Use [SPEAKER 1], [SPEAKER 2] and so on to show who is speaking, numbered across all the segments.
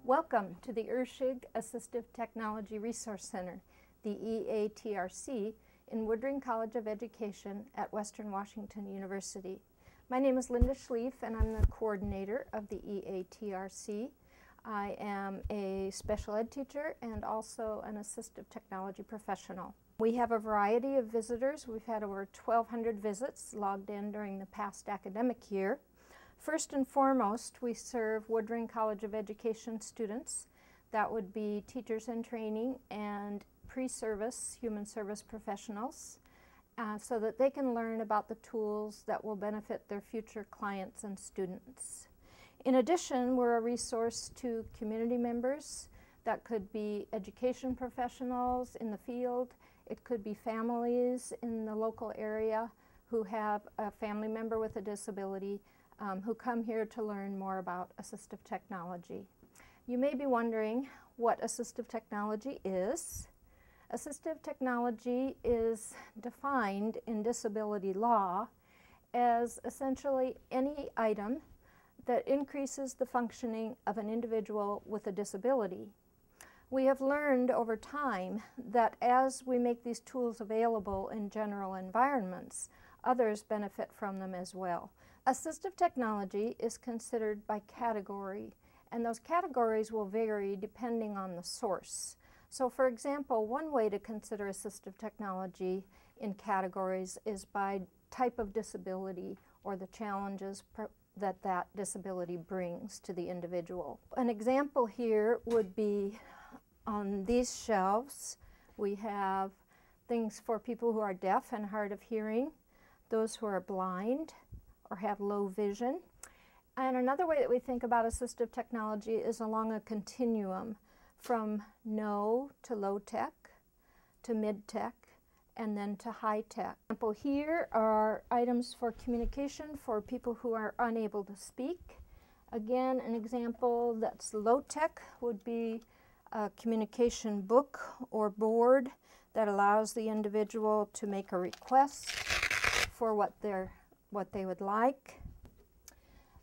[SPEAKER 1] Welcome to the Ershig Assistive Technology Resource Center, the EATRC, in Woodring College of Education at Western Washington University. My name is Linda Schlief and I'm the coordinator of the EATRC. I am a special ed teacher and also an assistive technology professional. We have a variety of visitors. We've had over 1,200 visits logged in during the past academic year. First and foremost, we serve Woodring College of Education students. That would be teachers in training and pre-service human service professionals, so that they can learn about the tools that will benefit their future clients and students. In addition, we're a resource to community members. That could be education professionals in the field. It could be families in the local area who have a family member with a disability who come here to learn more about assistive technology. You may be wondering what assistive technology is. Assistive technology is defined in disability law as essentially any item that increases the functioning of an individual with a disability. We have learned over time that as we make these tools available in general environments, others benefit from them as well. Assistive technology is considered by category, and those categories will vary depending on the source. So for example, one way to consider assistive technology in categories is by type of disability or the challenges that disability brings to the individual. An example here would be on these shelves. We have things for people who are deaf and hard of hearing, those who are blind or have low vision. And another way that we think about assistive technology is along a continuum from no to low tech to mid tech and then to high tech. Example here are items for communication for people who are unable to speak. Again, an example that's low tech would be a communication book or board that allows the individual to make a request for what they would like.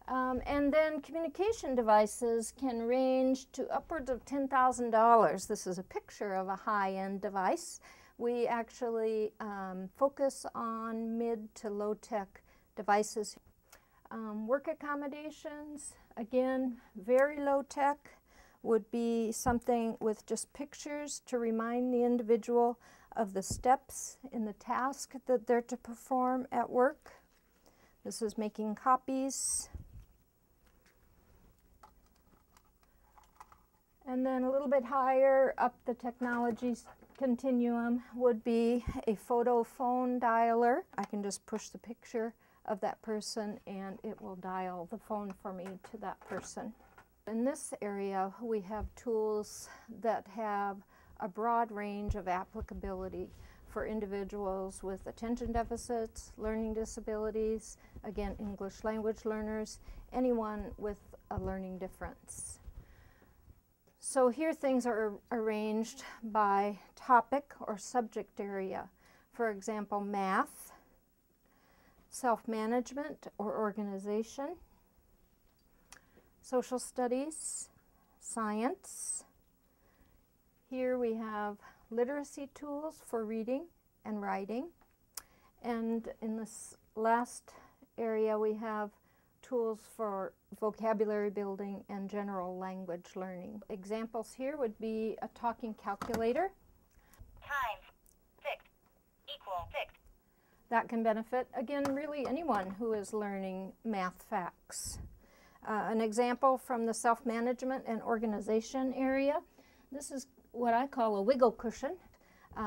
[SPEAKER 1] And then communication devices can range to upwards of $10,000. This is a picture of a high-end device. We actually focus on mid to low-tech devices. Work accommodations, again, very low-tech, would be something with just pictures to remind the individual of the steps in the task that they're to perform at work. This is making copies. And then a little bit higher up the technology continuum would be a photo phone dialer. I can just push the picture of that person and it will dial the phone for me to that person. In this area, we have tools that have a broad range of applicability for individuals with attention deficits, learning disabilities, again, English language learners, anyone with a learning difference. So here things are arranged by topic or subject area. For example, math, self-management or organization, social studies, science. Here we have literacy tools for reading and writing. And in this last area we have tools for vocabulary building and general language learning. Examples here would be a talking calculator.
[SPEAKER 2] Times 6 equal 6.
[SPEAKER 1] That can benefit, again, really anyone who is learning math facts. An example from the self-management and organization area. This is what I call a wiggle cushion.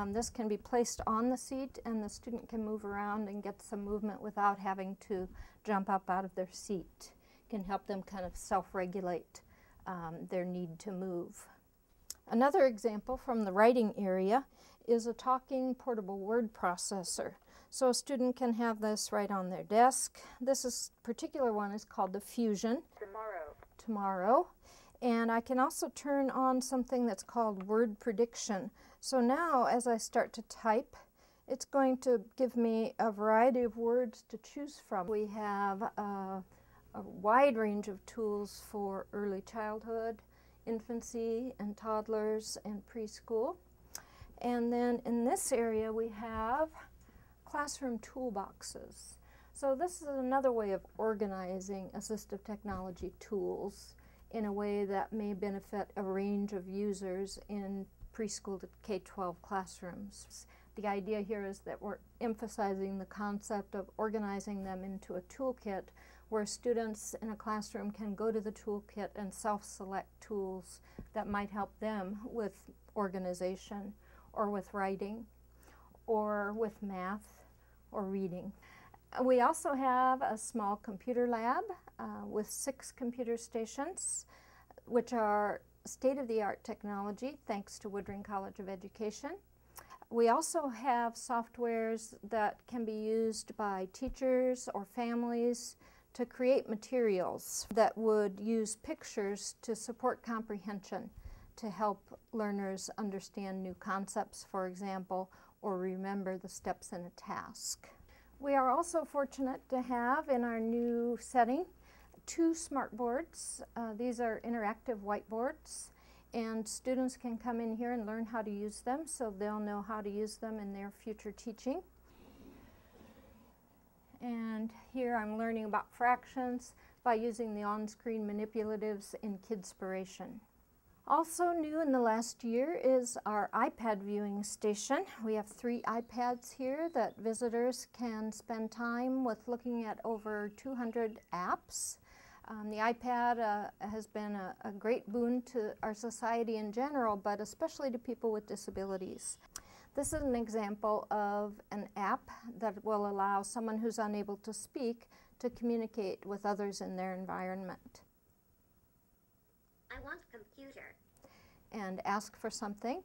[SPEAKER 1] This can be placed on the seat and the student can move around and get some movement without having to jump up out of their seat. It can help them kind of self-regulate their need to move. Another example from the writing area is a talking portable word processor. So a student can have this right on their desk. This particular one is called the Fusion. Tomorrow. And I can also turn on something that's called word prediction. So now as I start to type, it's going to give me a variety of words to choose from. We have a wide range of tools for early childhood, infancy and toddlers and preschool. And then in this area we have classroom toolboxes. So this is another way of organizing assistive technology tools in a way that may benefit a range of users in preschool to K-12 classrooms. The idea here is that we're emphasizing the concept of organizing them into a toolkit where students in a classroom can go to the toolkit and self-select tools that might help them with organization or with writing or with math or reading. We also have a small computer lab with 6 computer stations, which are state-of-the-art technology thanks to Woodring College of Education. We also have softwares that can be used by teachers or families to create materials that would use pictures to support comprehension, to help learners understand new concepts, for example, or remember the steps in a task. We are also fortunate to have in our new setting 2 smart boards. These are interactive whiteboards, and students can come in here and learn how to use them so they'll know how to use them in their future teaching. And here I'm learning about fractions by using the on-screen manipulatives in Kidspiration. Also new in the last year is our iPad viewing station. We have 3 iPads here that visitors can spend time with looking at over 200 apps. The iPad has been a great boon to our society in general, but especially to people with disabilities. This is an example of an app that will allow someone who's unable to speak to communicate with others in their environment.
[SPEAKER 3] I want a computer.
[SPEAKER 1] And ask for something.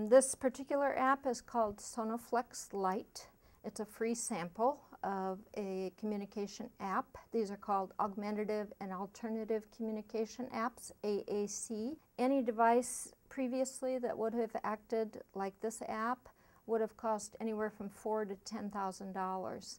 [SPEAKER 1] This particular app is called Sonoflex Lite. It's a free sample of a communication app. These are called Augmentative and Alternative Communication Apps, AAC. Any device previously that would have acted like this app would have cost anywhere from $4,000 to $10,000.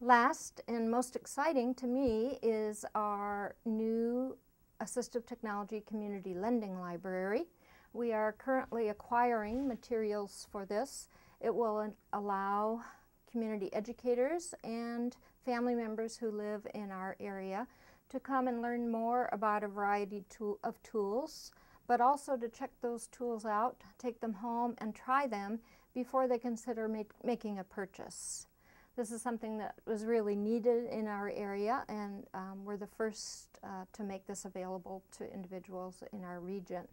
[SPEAKER 1] Last and most exciting to me is our new Assistive Technology Community Lending Library. We are currently acquiring materials for this. It will allow community educators and family members who live in our area to come and learn more about a variety of tools, but also to check those tools out, take them home and try them before they consider making a purchase. This is something that was really needed in our area, and we're the first to make this available to individuals in our region.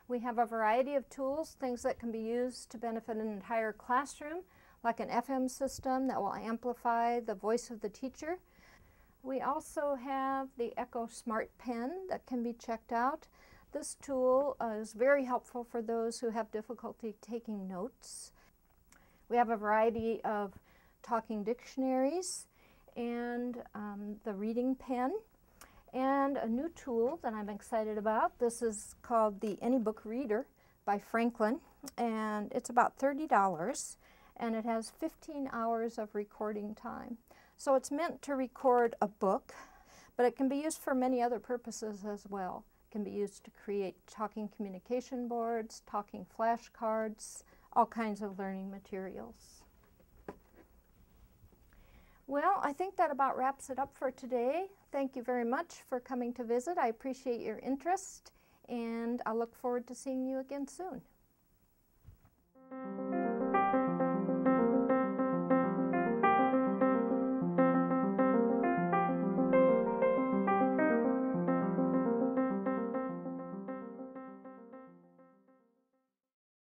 [SPEAKER 1] We have a variety of tools, things that can be used to benefit an entire classroom, like an FM system that will amplify the voice of the teacher. We also have the Echo Smart Pen that can be checked out. This tool is very helpful for those who have difficulty taking notes. We have a variety of talking dictionaries and the reading pen, and a new tool that I'm excited about. This is called the AnyBook Reader by Franklin, and it's about $30, and it has 15 hours of recording time. So it's meant to record a book, but it can be used for many other purposes as well. It can be used to create talking communication boards, talking flashcards, all kinds of learning materials. Well, I think that about wraps it up for today. Thank you very much for coming to visit. I appreciate your interest, and I look forward to seeing you again soon.